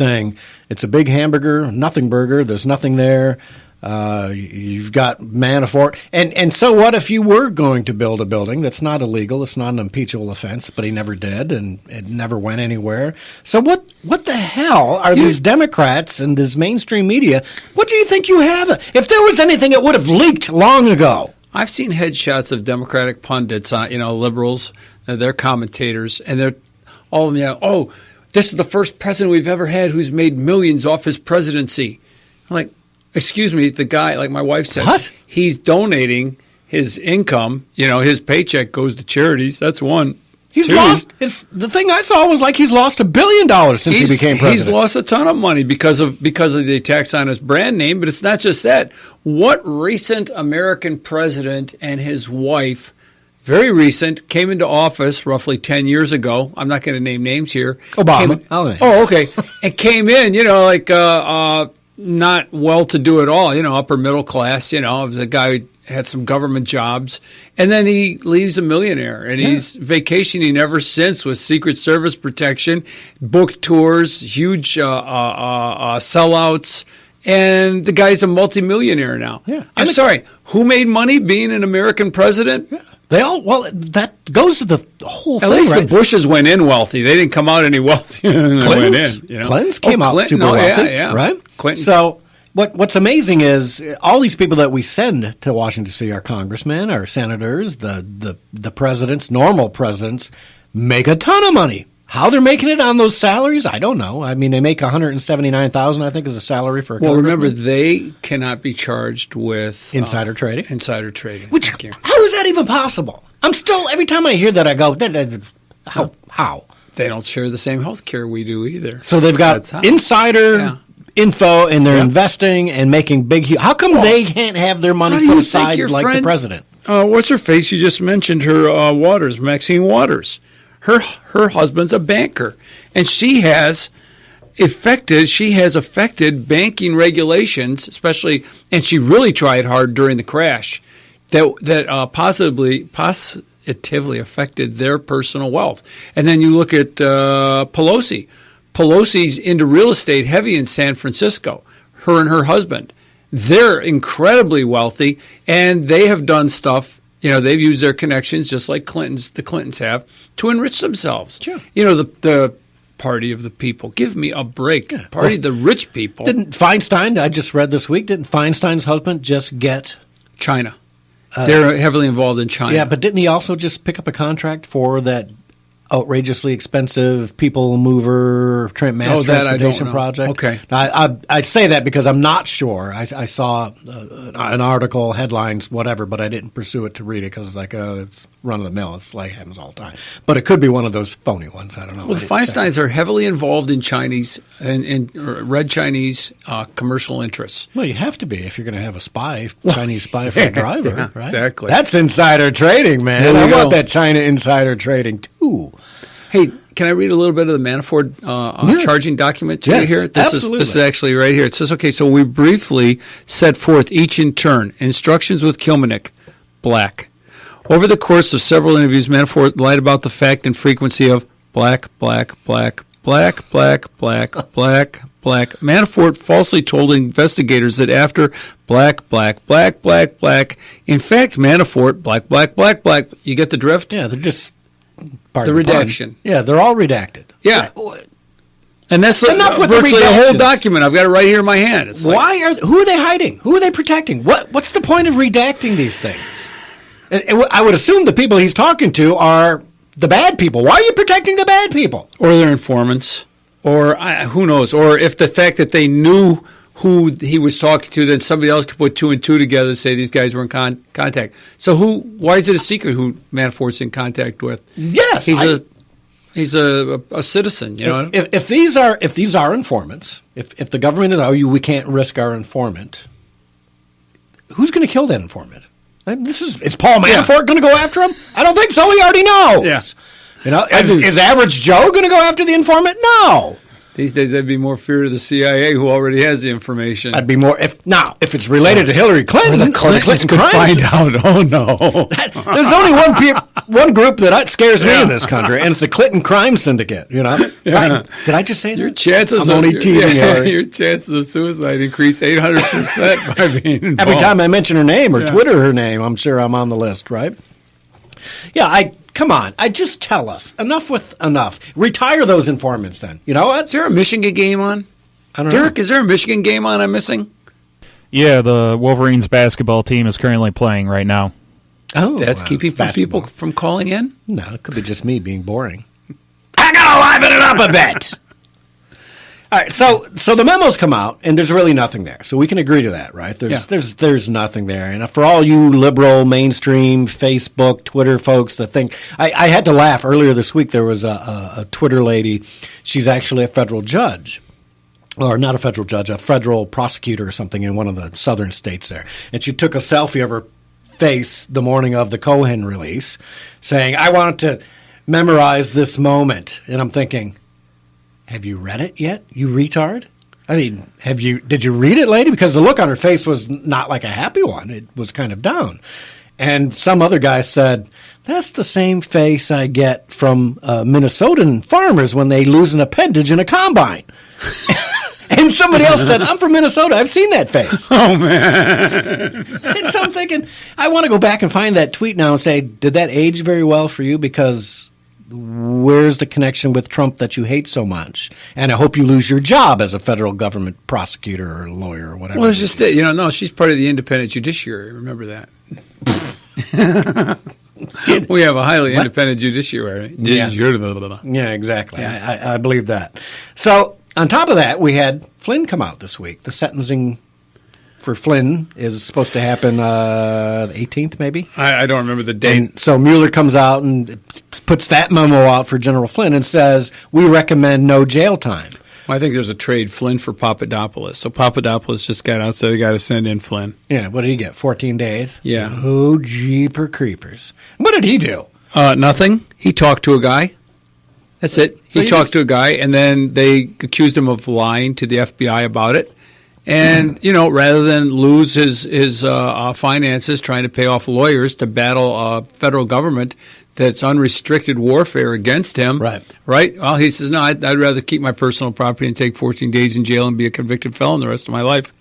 thing. It's a big hamburger, nothing burger. There's nothing there. You've got Manafort. And so what if you were going to build a building that's not illegal? It's not an impeachable offense, but he never did, and it never went anywhere. So what the hell are these Democrats and this mainstream media? What do you think you have? If there was anything, it would have leaked long ago. I've seen headshots of Democratic pundits, liberals, they're commentators, and they're all of them, oh, this is the first president we've ever had who's made millions off his presidency. I'm like, excuse me, the guy, like my wife said, what? He's donating his income. His paycheck goes to charities. That's one. He's lost. The thing I saw was like he's lost $1 billion since he became president. He's lost a ton of money because of the tax on his brand name. But it's not just that. What recent American president and his wife, very recent, came into office roughly 10 years ago? I'm not going to name names here. Obama. Okay. And came in, not well-to-do at all, upper middle class, the guy who had some government jobs. And then he leaves a millionaire, and he's vacationing ever since with Secret Service protection, booked tours, huge sellouts, and the guy's a multimillionaire now. Yeah. I'm sorry, who made money being an American president? Yeah. That goes to the whole thing, At least right? the Bushes went in wealthy. They didn't come out any wealthier than they went in. Clintons came out super wealthy, right? Clinton. So what's amazing is all these people that we send to Washington to see our congressmen, our senators, the presidents, normal presidents, make a ton of money. How they're making it on those salaries, I don't know. I mean, they make $179,000, I think, as a salary for a congressman. Well, remember, they cannot be charged with insider trading. Insider trading. How is that even possible? I'm still, every time I hear that, I go, how? They don't share the same health care we do either. So they've got insider info, and they're investing and making big. How come they can't have their money put aside like the president? What's her face? You just mentioned her, Maxine Waters. Her husband's a banker, and she has affected banking regulations, especially, and she really tried hard during the crash that positively affected their personal wealth. And then you look at Pelosi. Pelosi's into real estate heavy in San Francisco, her and her husband. They're incredibly wealthy, and they have done stuff. They've used their connections, just like the Clintons have, to enrich themselves. Sure. The party of the people. Give me a break. Yeah. Party of the rich people. Didn't Feinstein, I just read this week, didn't Feinstein's husband just get China? They're heavily involved in China. Yeah, but didn't he also just pick up a contract for that outrageously expensive people mover mass transportation project? Okay. I say that because I'm not sure. I saw an article, headlines, whatever, but I didn't pursue it to read it because it's like, it's run-of-the-mill. It's like happens all the time. But it could be one of those phony ones. I don't know. Well, the Feinsteins are heavily involved in Chinese and red Chinese commercial interests. Well, you have to be if you're going to have a Chinese spy for a driver, right? Exactly. That's insider trading, man. I want that China insider trading, too. Hey, can I read a little bit of the Manafort charging document to you here? This is actually right here. It says, okay, so we briefly set forth each in turn. Instructions with Kilmenick, black. Over the course of several interviews, Manafort lied about the fact and frequency of black, black, black, black, black, black, black, black. Manafort falsely told investigators that after black, black, black, black, black, in fact, Manafort, black, black, black, black. You get the drift? Yeah, they're just... The redaction. Yeah, they're all redacted. Yeah. And that's enough with virtually the whole document. I've got it right here in my hand. It's who are they hiding? Who are they protecting? What's the point of redacting these things? I would assume the people he's talking to are the bad people. Why are you protecting the bad people? Or their informants. Or who knows? Or if the fact that they knew who he was talking to, then somebody else could put two and two together and say these guys were in contact. So why is it a secret who Manafort's in contact with? Yes. He's a citizen, you know. If these are informants, if the government is, we can't risk our informant, who's going to kill that informant? Is Paul Manafort going to go after him? I don't think so. He already knows. Yeah. You know, is average Joe going to go after the informant? No. These days, I'd be more fear of the CIA, who already has the information. I'd be more if it's related to Hillary Clinton, or the Clintons could find out. Oh no! There's only one group that scares me in this country, and it's the Clinton crime syndicate. You know, right? Did I just say that? Your chances I'm only teasing your chances of suicide increase 800% by being involved. Every time I mention her name or Twitter her name, I'm sure I'm on the list, right? Yeah, come on. Just tell us. Enough with enough. Retire those informants then. You know what? Is there a Michigan game on? I don't Derek, know. Is there a Michigan game on I'm missing? Yeah, the Wolverines basketball team is currently playing right now. Oh, that's keeping people from calling in? No, it could be just me being boring. I gotta liven it up a bit. All right, so the memos come out, and there's really nothing there. So we can agree to that, right? There's nothing there. And for all you liberal, mainstream, Facebook, Twitter folks that think – I had to laugh. Earlier this week there was a Twitter lady. She's actually a federal judge. Or not a federal judge, a federal prosecutor or something in one of the southern states there. And she took a selfie of her face the morning of the Cohen release saying, I want to memorize this moment. And I'm thinking – have you read it yet, you retard? I mean, did you read it, lady? Because the look on her face was not like a happy one. It was kind of down. And some other guy said, that's the same face I get from Minnesotan farmers when they lose an appendage in a combine. And somebody else said, I'm from Minnesota. I've seen that face. Oh, man. And so I'm thinking, I want to go back and find that tweet now and say, did that age very well for you? Because where's the connection with Trump that you hate so much? And I hope you lose your job as a federal government prosecutor or lawyer or whatever. Well, it's just that, no, she's part of the independent judiciary. Remember that. We have a highly independent judiciary. Yeah, exactly. Yeah. I believe that. So on top of that, we had Flynn come out this week. The sentencing for Flynn is supposed to happen the 18th, maybe? I don't remember the date. And so Mueller comes out and puts that memo out for General Flynn and says, we recommend no jail time. Well, I think there's a trade, Flynn for Papadopoulos. So Papadopoulos just got out, so they got to send in Flynn. Yeah, what did he get, 14 days? Yeah. Oh, jeeper creepers. What did he do? Nothing. He talked to a guy. That's it. He talked to a guy, and then they accused him of lying to the FBI about it. And, rather than lose his finances trying to pay off lawyers to battle a federal government that's unrestricted warfare against him. Right. Well, he says, no, I'd rather keep my personal property and take 14 days in jail and be a convicted felon the rest of my life.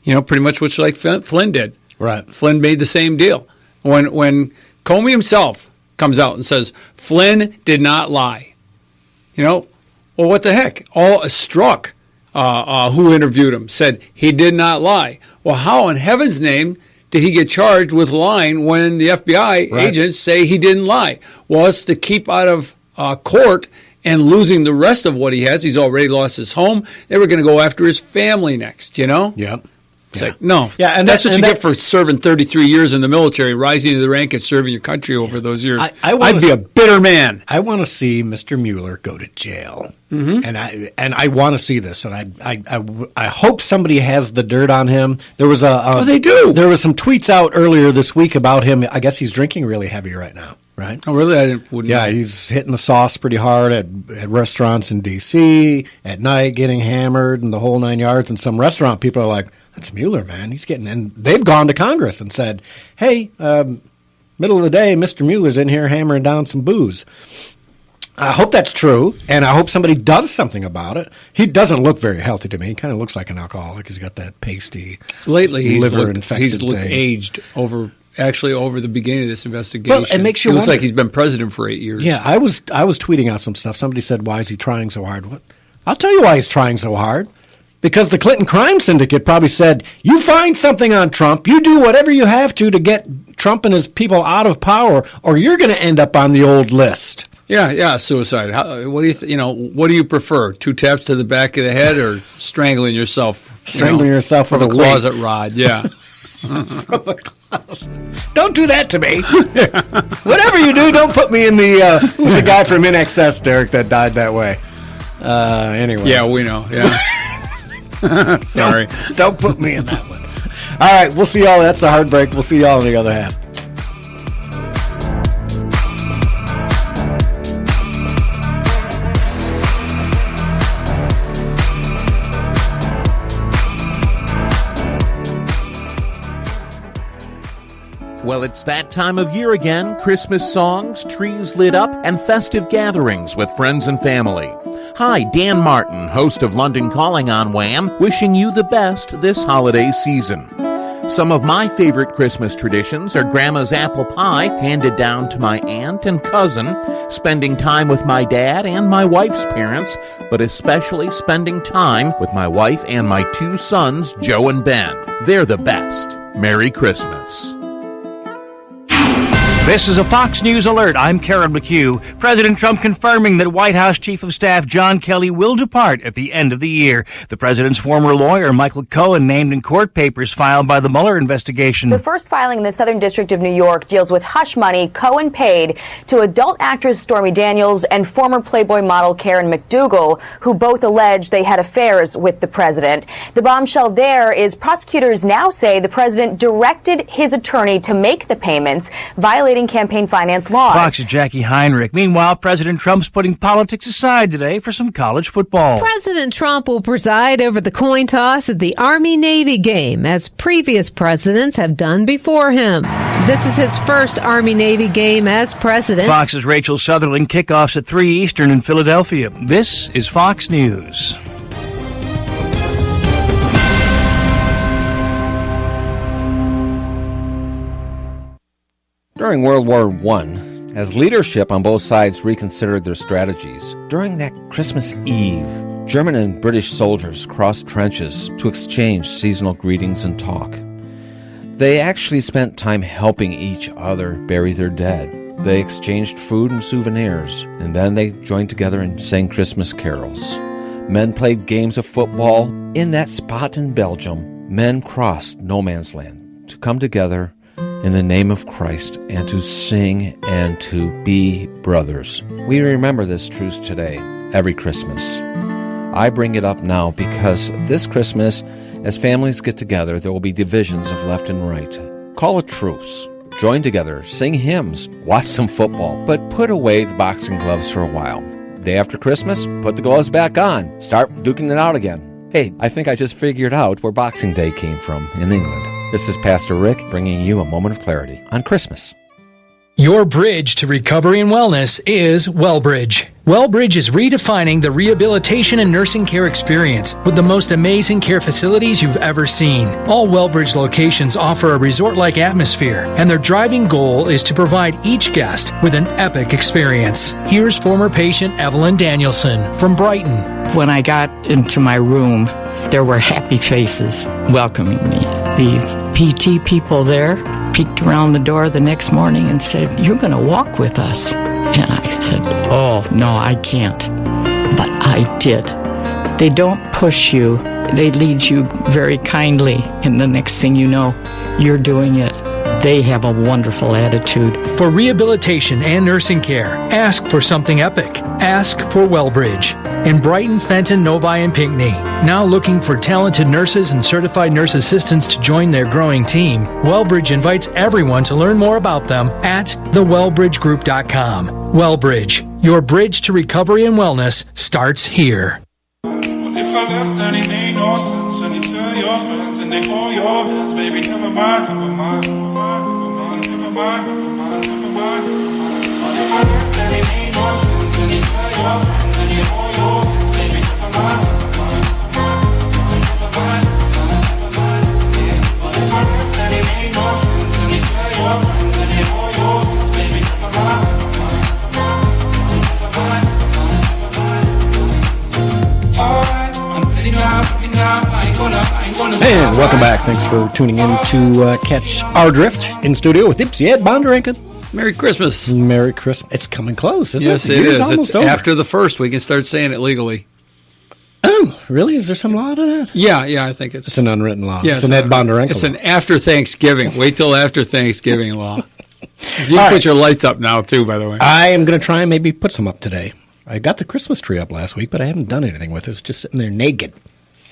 Pretty much what like Flynn did. Right. Flynn made the same deal. When Comey himself comes out and says, Flynn did not lie, well, what the heck? All Strzok, who interviewed him, said he did not lie. Well, how in heaven's name did he get charged with lying when the FBI agents say he didn't lie? Well, it's to keep out of court and losing the rest of what he has. He's already lost his home. They were going to go after his family next, Yep. It's like, no. Yeah, and that's what you get for serving 33 years in the military, rising to the rank and serving your country over those years. I'd be a bitter man. I want to see Mr. Mueller go to jail. Mm-hmm. And I want to see this. And I hope somebody has the dirt on him. There was they do. There was some tweets out earlier this week about him. I guess he's drinking really heavy right now. Right? Oh, really? I wouldn't know. He's hitting the sauce pretty hard at restaurants in D.C., at night, getting hammered and the whole 9 yards. And some restaurant people are like, that's Mueller, man. He's getting – and they've gone to Congress and said, hey, middle of the day, Mr. Mueller's in here hammering down some booze. I hope that's true, and I hope somebody does something about it. He doesn't look very healthy to me. He kind of looks like an alcoholic. He's got that pasty liver-infected he's looked thing. Aged over the beginning of this investigation. Well, it makes you He wonder. looks like he's been president for 8 years. Yeah, I was tweeting out some stuff. Somebody said, why is he trying so hard? What? I'll tell you why he's trying so hard. Because the Clinton crime syndicate probably said, you find something on Trump, you do whatever you have to get Trump and his people out of power, or you're going to end up on the old list. Yeah, suicide. What do what do you prefer? 2 taps to the back of the head or strangling yourself? Strangling yourself with a closet rod, yeah. From a closet. Don't do that to me. Whatever you do, don't put me in the who's the guy from InXS, Derek, that died that way. Anyway. Yeah, we know, yeah. Sorry. Don't put me in that one. All right, we'll see y'all. That's the hard break. We'll see y'all on the other half. Well, it's that time of year again. Christmas songs, trees lit up, and festive gatherings with friends and family. Hi, Dan Martin, host of London Calling on Wham, wishing you the best this holiday season. Some of my favorite Christmas traditions are Grandma's apple pie, handed down to my aunt and cousin, spending time with my dad and my wife's parents, but especially spending time with my wife and my two sons, Joe and Ben. They're the best. Merry Christmas. This is a Fox News alert. I'm Karen McHugh. President Trump confirming that White House Chief of Staff John Kelly will depart at the end of the year. The president's former lawyer, Michael Cohen, named in court papers filed by the Mueller investigation. The first filing in the Southern District of New York deals with hush money Cohen paid to adult actress Stormy Daniels and former Playboy model Karen McDougal, who both allege they had affairs with the president. The bombshell there is prosecutors now say the president directed his attorney to make the payments, violating campaign finance laws. Fox's Jackie Heinrich. Meanwhile, President Trump's putting politics aside today for some college football. President Trump will preside over the coin toss at the Army-Navy game, as previous presidents have done before him. This is his first Army-Navy game as president. Fox's Rachel Sutherland. Kickoffs at 3 Eastern in Philadelphia. This is Fox News. During World War I, as leadership on both sides reconsidered their strategies, during that Christmas Eve, German and British soldiers crossed trenches to exchange seasonal greetings and talk. They actually spent time helping each other bury their dead. They exchanged food and souvenirs, and then they joined together and sang Christmas carols. Men played games of football. In that spot in Belgium, men crossed no man's land to come together in the name of Christ and to sing and to be brothers. We remember this truth today, every Christmas. I bring it up now because this Christmas, as families get together, there will be divisions of left and right. Call a truce. Join together, sing hymns, watch some football, but put away the boxing gloves for a while. Day after Christmas, put the gloves back on. Start duking it out again. Hey, I think I just figured out where Boxing Day came from in England. This is Pastor Rick bringing you a moment of clarity on Christmas. Your bridge to recovery and wellness is WellBridge. WellBridge is redefining the rehabilitation and nursing care experience with the most amazing care facilities you've ever seen. All WellBridge locations offer a resort-like atmosphere, and their driving goal is to provide each guest with an epic experience. Here's former patient Evelyn Danielson from Brighton. When I got into my room, there were happy faces welcoming me. The PT people there peeked around the door the next morning and said, "You're going to walk with us." And I said, "Oh, no, I can't." But I did. They don't push you. They lead you very kindly. And the next thing you know, you're doing it. They have a wonderful attitude. For rehabilitation and nursing care, ask for something epic. Ask for WellBridge. In Brighton, Fenton, Novi, and Pinckney. Now looking for talented nurses and certified nurse assistants to join their growing team, WellBridge invites everyone to learn more about them at thewellbridgegroup.com. WellBridge, your bridge to recovery and wellness starts here. If I left, then it made no sense. And you tell your friends and they hold your hands. Baby, never mind, never mind. Never mind, never mind, never mind. If I left, then it made no sense. And you tell your friends and they hold your hands. Baby, never mind, never mind. Never mind, never mind. If I left, then it made no sense. And you tell your friends and they hold your hands. Baby, never mind, never mind. Never mind, never mind. Alright. And welcome back. Thanks for tuning in to catch our drift in studio with Ipsy Ed Bonderenka. Merry Christmas. Merry Christmas. It's coming close, isn't yes, it? Yes, it is. Almost It's over. after the 1st. We can start saying it legally. Oh, really? Is there some law to that? Yeah, I think it's an unwritten law. Yeah, it's an Ed Bonderenka It's law. an after Thanksgiving. Wait till after Thanksgiving law. You All put right. your lights up now, too, by the way. I am going to try and maybe put some up today. I got the Christmas tree up last week, but I haven't done anything with it. It's just sitting there naked.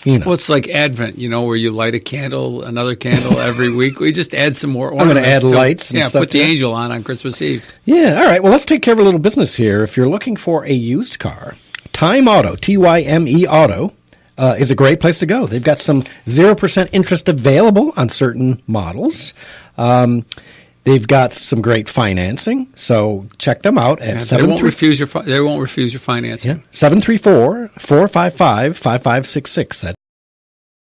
You know. Well, it's like Advent, where you light a candle, another candle every week. We just add some more I'm going ornaments. to add lights and yeah, stuff. put the angel on Christmas Eve. Yeah, all right. Well, let's take care of a little business here. If you're looking for a used car, Time Auto, Tyme Auto, is a great place to go. They've got some 0% interest available on certain models. They've got some great financing, so check them out at They won't refuse your financing. 734-455-5566.